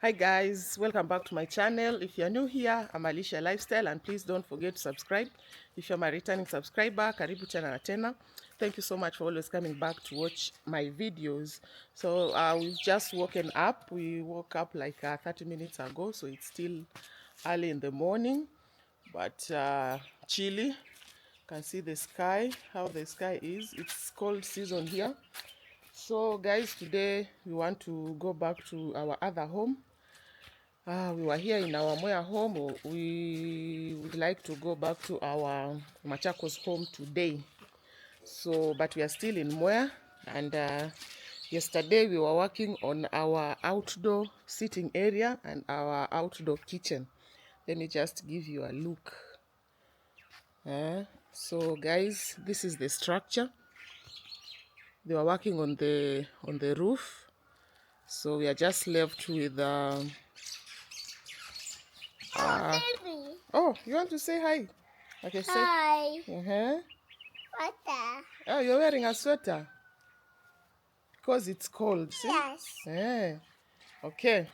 Hi guys, welcome back to my channel. If you're new here, I'm Alicia Lifestyle, and please don't forget to subscribe. If you're my returning subscriber, karibu tena na tena. Thank you so much for always coming back to watch my videos. So we've just woken up. We woke up like 30 minutes ago, so it's still early in the morning, but chilly. You can see the sky, how the sky is. It's cold season here. So guys, today we want to go back to our other home. We were here in our Moya home. We would like to go back to our Machakos home today. So, but we are still in Moya, and yesterday we were working on our outdoor sitting area and our outdoor kitchen. Let me just give you a look. So guys, this is the structure. They were working on the roof. So we are just left with oh, you want to say hi? Okay, say Hi. uh-huh. Water. Oh, you're wearing a sweater because it's cold. See? Yes. Yeah. Okay.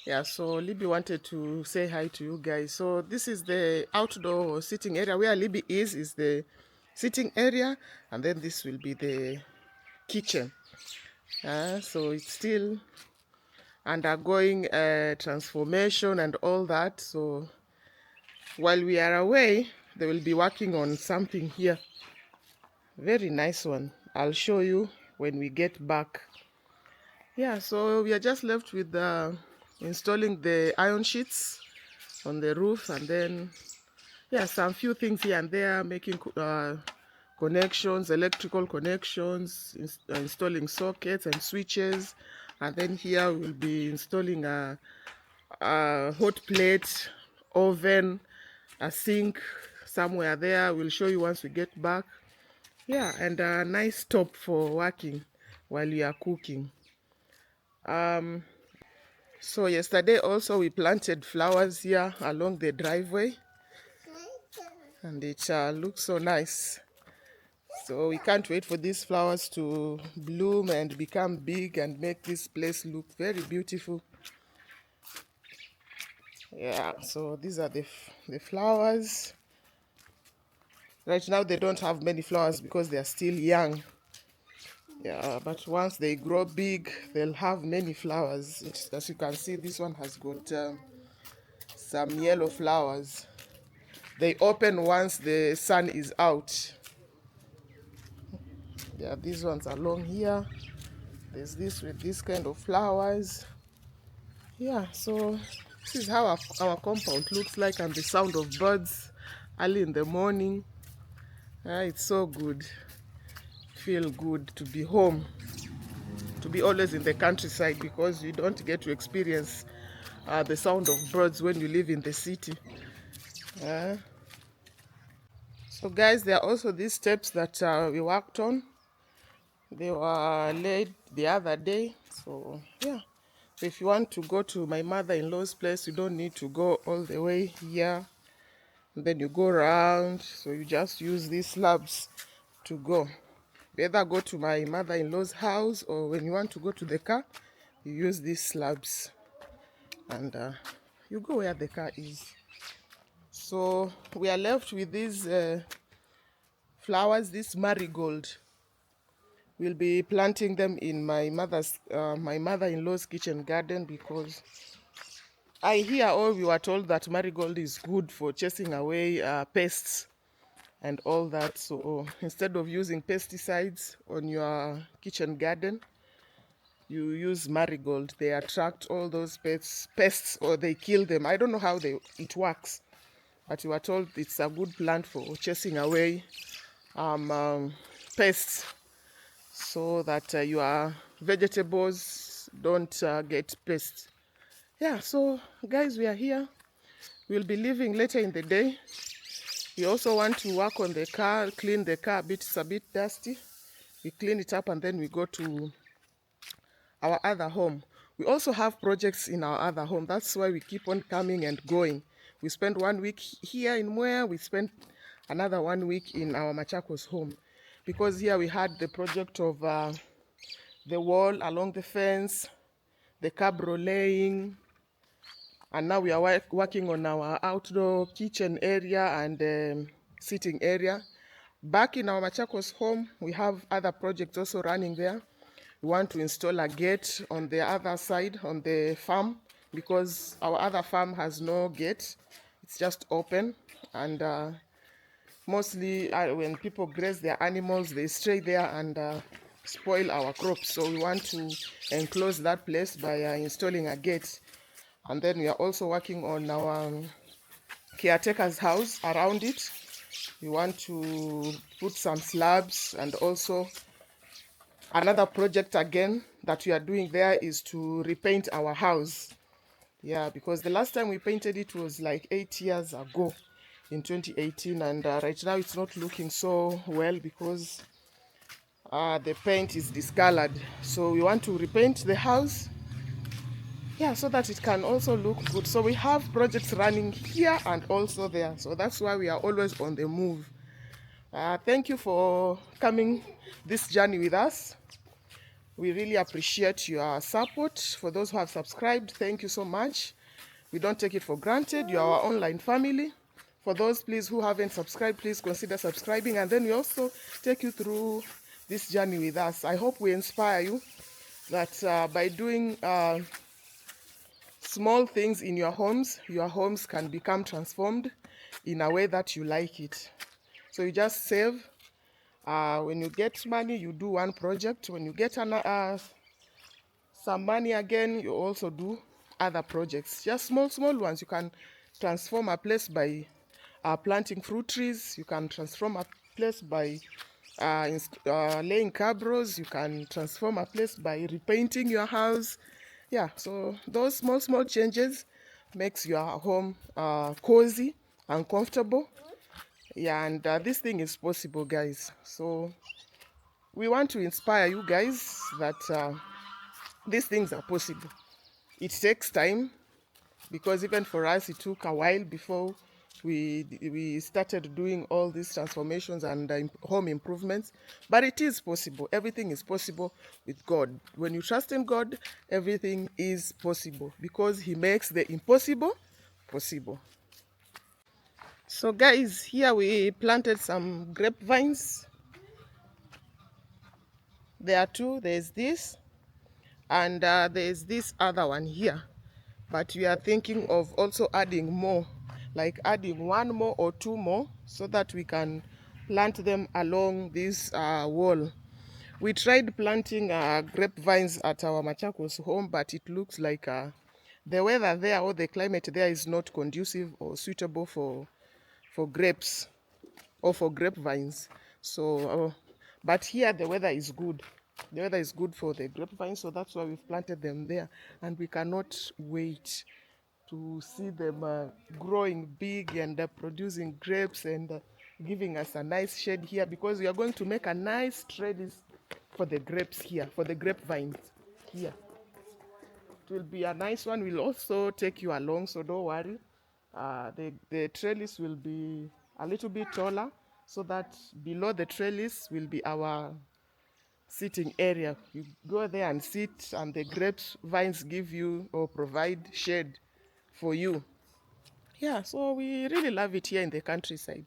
Yeah, so Libby wanted to say hi to you guys. So this is the outdoor sitting area. Where Libby is the sitting area, and then this will be the kitchen. So it's still undergoing transformation and all that. So while we are away, they will be working on something here. Very nice one. I'll show you when we get back. Yeah, so we are just left with installing the iron sheets on the roof, and then yeah, some few things here and there, making connections, electrical connections, installing sockets and switches, and then here we'll be installing a hot plate, oven, a sink somewhere there. We'll show you once we get back. Yeah, and a nice top for working while you are cooking. So yesterday also we planted flowers here along the driveway, and it looks so nice. So we can't wait for these flowers to bloom and become big and make this place look very beautiful. Yeah, so these are the flowers. Right now they don't have many flowers because they are still young. Yeah, but once they grow big, they'll have many flowers. As you can see, this one has got some yellow flowers. They open once the sun is out. Yeah, these ones are long here. There's this with this kind of flowers. Yeah, so this is how our compound looks like, and the sound of birds early in the morning. It's so good. Feel good to be home, to be always in the countryside, because you don't get to experience the sound of birds when you live in the city. So guys, there are also these steps that we worked on. They were laid the other day. So yeah, so if you want to go to my mother-in-law's place, you don't need to go all the way here. And then you go around. So you just use these slabs to go. You either go to my mother-in-law's house, or when you want to go to the car, you use these slabs. And you go where the car is. So we are left with these flowers, this marigold. We'll be planting them in my mother-in-law's kitchen garden, because I hear, or we were told, that marigold is good for chasing away pests and all that. So instead of using pesticides on your kitchen garden, you use marigold. They attract all those pests, or they kill them. I don't know how it works, but we were told it's a good plant for chasing away pests, so that your vegetables don't get pests. Yeah, so guys, we are here. We'll be leaving later in the day. We also want to work on the car, clean the car a bit. It's a bit dusty. We clean it up, and then we go to our other home. We also have projects in our other home. That's why we keep on coming and going. We spent 1 week here in Moya. We spent another 1 week in our Machakos home, because here we had the project of the wall along the fence, the cabro laying, And now we are working on our outdoor kitchen area and sitting area. Back in our Machakos home, we have other projects also running there. We want to install a gate on the other side, on the farm, because our other farm has no gate. It's just open. And mostly when people graze their animals, they stray there and spoil our crops. So we want to enclose that place by installing a gate. And then we are also working on our caretaker's house around it. We want to put some slabs, and also another project again that we are doing there is to repaint our house. Yeah, because the last time we painted it was like 8 years ago in 2018, and right now it's not looking so well because the paint is discolored. So we want to repaint the house, yeah, so that it can also look good. So we have projects running here and also there. So that's why we are always on the move. Thank you for coming this journey with us. We really appreciate your support. For those who have subscribed, thank you so much. We don't take it for granted. You are our online family. For those, please, who haven't subscribed, please consider subscribing. And then we also take you through this journey with us. I hope we inspire you that by doing small things in your homes can become transformed in a way that you like it. So you just save. When you get money, you do one project. When you get some money again, you also do other projects. Just small ones. You can transform a place by planting fruit trees. You can transform a place by laying cabros. You can transform a place by repainting your house. Yeah, so those small changes makes your home cozy and comfortable. Yeah, and this thing is possible, guys. So we want to inspire you guys that these things are possible. It takes time, because even for us it took a while before we started doing all these transformations and home improvements, but it is possible. Everything is possible with God. When you trust in God, everything is possible, because he makes the impossible possible. So guys, here we planted some grapevines. There are two. There's this, and there's this other one here. But we are thinking of also adding more, like adding one more or two more, so that we can plant them along this wall. We tried planting grapevines at our Machakos home, but it looks like the weather there, or the climate there, is not conducive or suitable for grapes or for grapevines. So but here the weather is good. The weather is good for the grapevines, so that's why we've planted them there, and we cannot wait to see them growing big and producing grapes and giving us a nice shade here, because we are going to make a nice trellis for the grapes here, for the grapevines here. It will be a nice one. We'll also take you along, so don't worry. The trellis will be a little bit taller, so that below the trellis will be our sitting area. You go there and sit, and the grapes vines give you or provide shade for you. Yeah, so we really love it here in the countryside.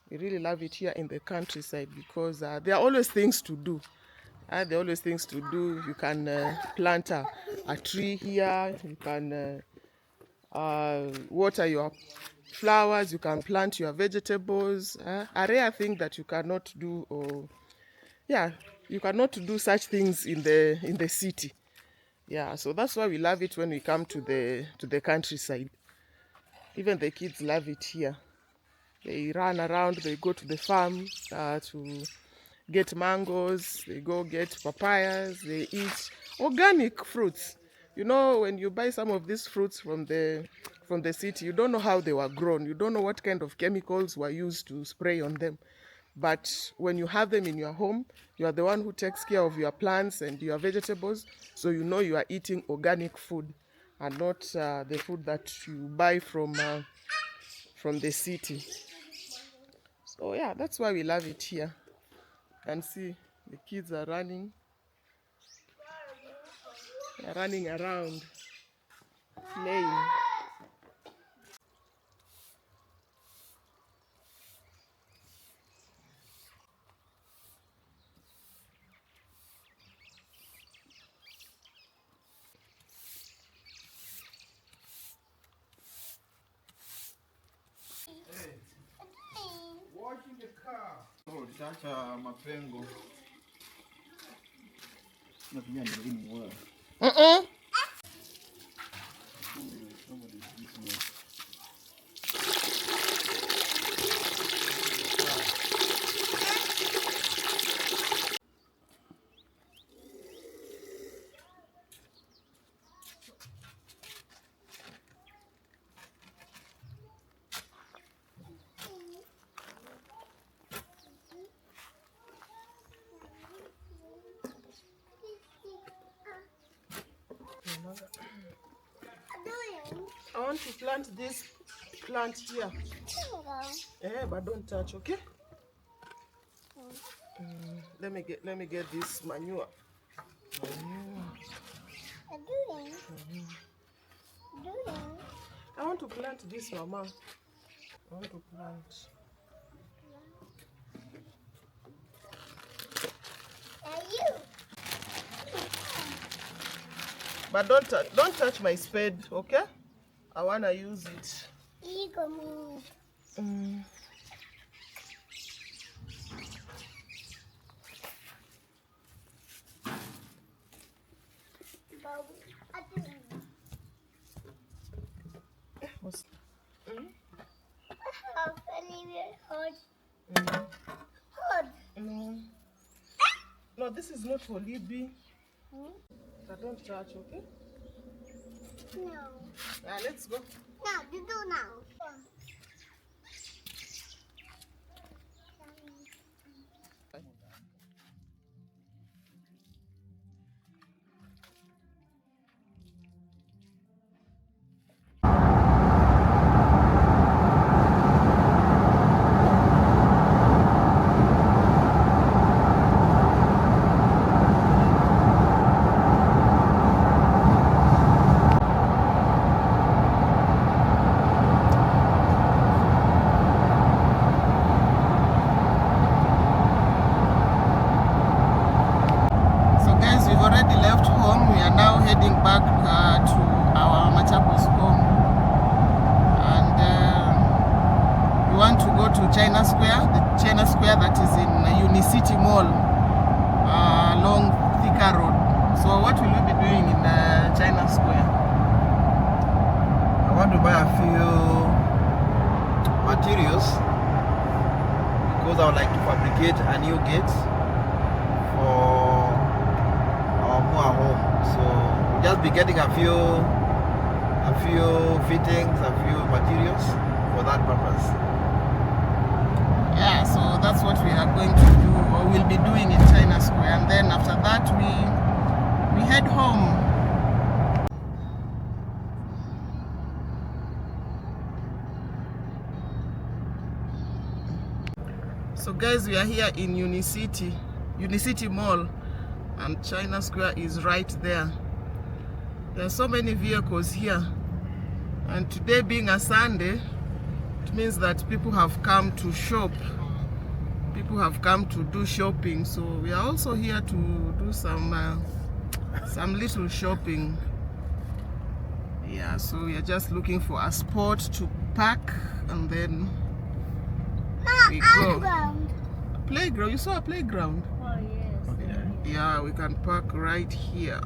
We really love it here in the countryside, because there are always things to do. There are always things to do. You can plant a tree here. You can water your flowers. You can plant your vegetables. A rare thing that you cannot do, or yeah, you cannot do such things in the city. Yeah, so that's why we love it when we come to the countryside. Even the kids love it here. They run around, they go to the farm to get mangoes, they go get papayas, they eat organic fruits. You know, when you buy some of these fruits from the city, you don't know how they were grown. You don't know what kind of chemicals were used to spray on them. But when you have them in your home, you are the one who takes care of your plants and your vegetables, so you know you are eating organic food and not the food that you buy from the city. So yeah, that's why we love it here. And see, the kids are running. They're running around, playing. Utaacha mapengo. I want to plant this plant here. But don't touch, okay? Let me get this manure. I want to plant this, Mama. I want to plant. But don't touch my spade, okay? I wanna use it. No, this is not for Libby. But don't touch, okay? No. Let's go. No, you do now. So guys, we've already left home. We are now heading back to our Machakos home. And we want to go to China Square, the China Square that is in Unicity Mall, along Thika Road. So what will we be doing in China Square? I want to buy a few materials because I would like to fabricate a new gate for our Mua home. So we'll just be getting a few fittings, a few materials for that purpose. Yeah, so that's what we are going to do, or we'll be doing in China Square, and then after that we head home. So guys, we are here in Unicity Mall, and China Square is right there. There are so many vehicles here, and today being a Sunday, it means that people have come to shop. People have come to do shopping, so we are also here to do some little shopping. Yeah, so we are just looking for a spot to park, and then we go. Playground. You saw a playground? Oh, yes. Okay. Yeah, we can park right here.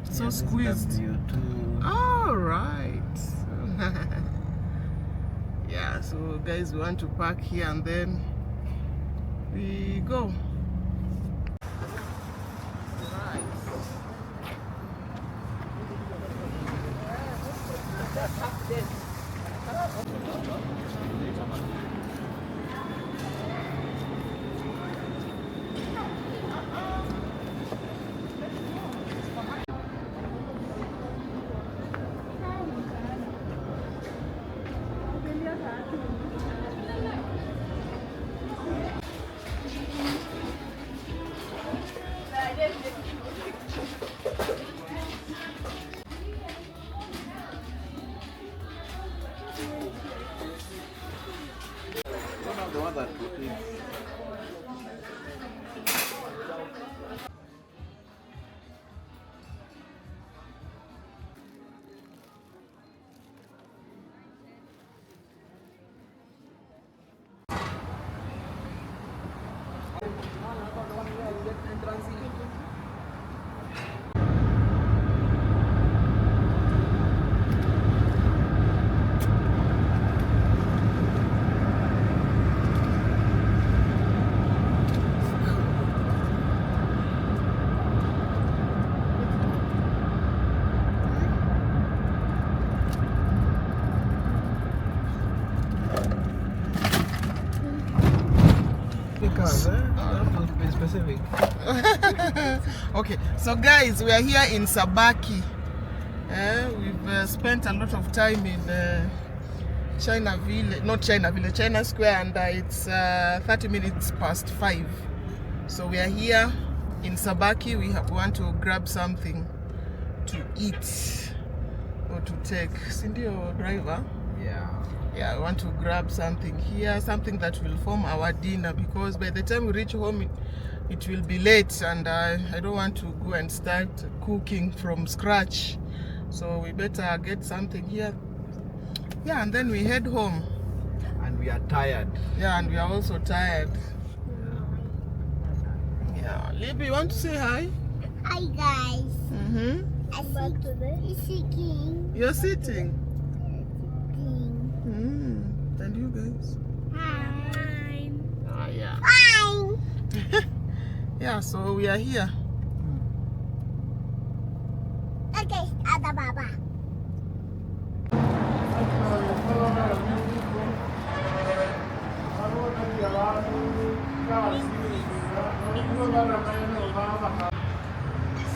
So Yeah, squeezed. All right. Yeah, so guys, we want to park here and then we go. One of the ones that protein. specific. Okay, so guys, we are here in Sabaki. We've spent a lot of time in China Village, not China Village, China Square, and it's 30 minutes past 5. So we are here in Sabaki. We want to grab something to eat or to take. Sindio driver? Yeah. Yeah, I want to grab something here, something that will form our dinner, because by the time we reach home, it will be late, and I don't want to go and start cooking from scratch. So we better get something here. Yeah, and then we head home. And we are tired. Yeah, and we are also tired. Yeah, Libby, you want to say hi? Hi guys. Mm-hmm. I'm sitting. You're sitting. Sitting. And you guys? Hi. Ah, yeah. Fine. Yeah, so we are here. Okay, Ada Baba.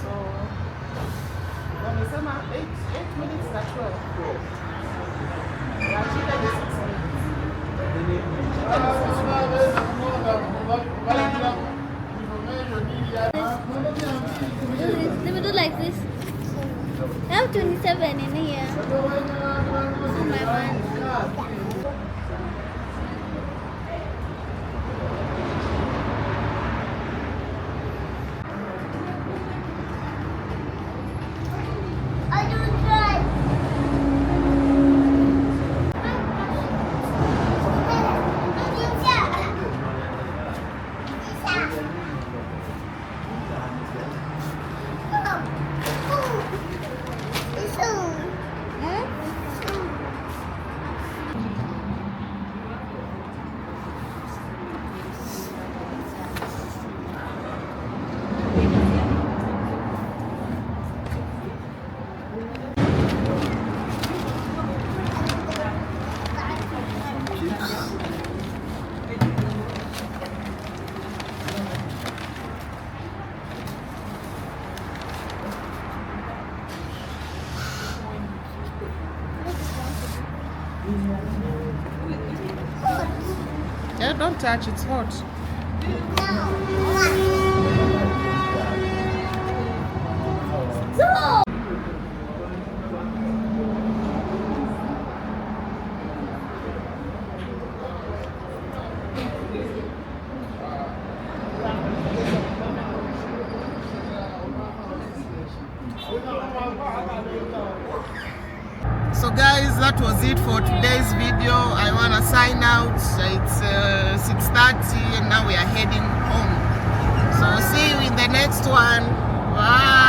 So, wamesema 8 minutes na 12. Yeah, shida ni 6 They would do like this. I have 27 in here. This is my man. I don't drive. Yeah, don't touch, it's hot. So guys, that was it for today's video. I want to sign out. It's 6:30 and now we are heading home. So see you in the next one. Bye.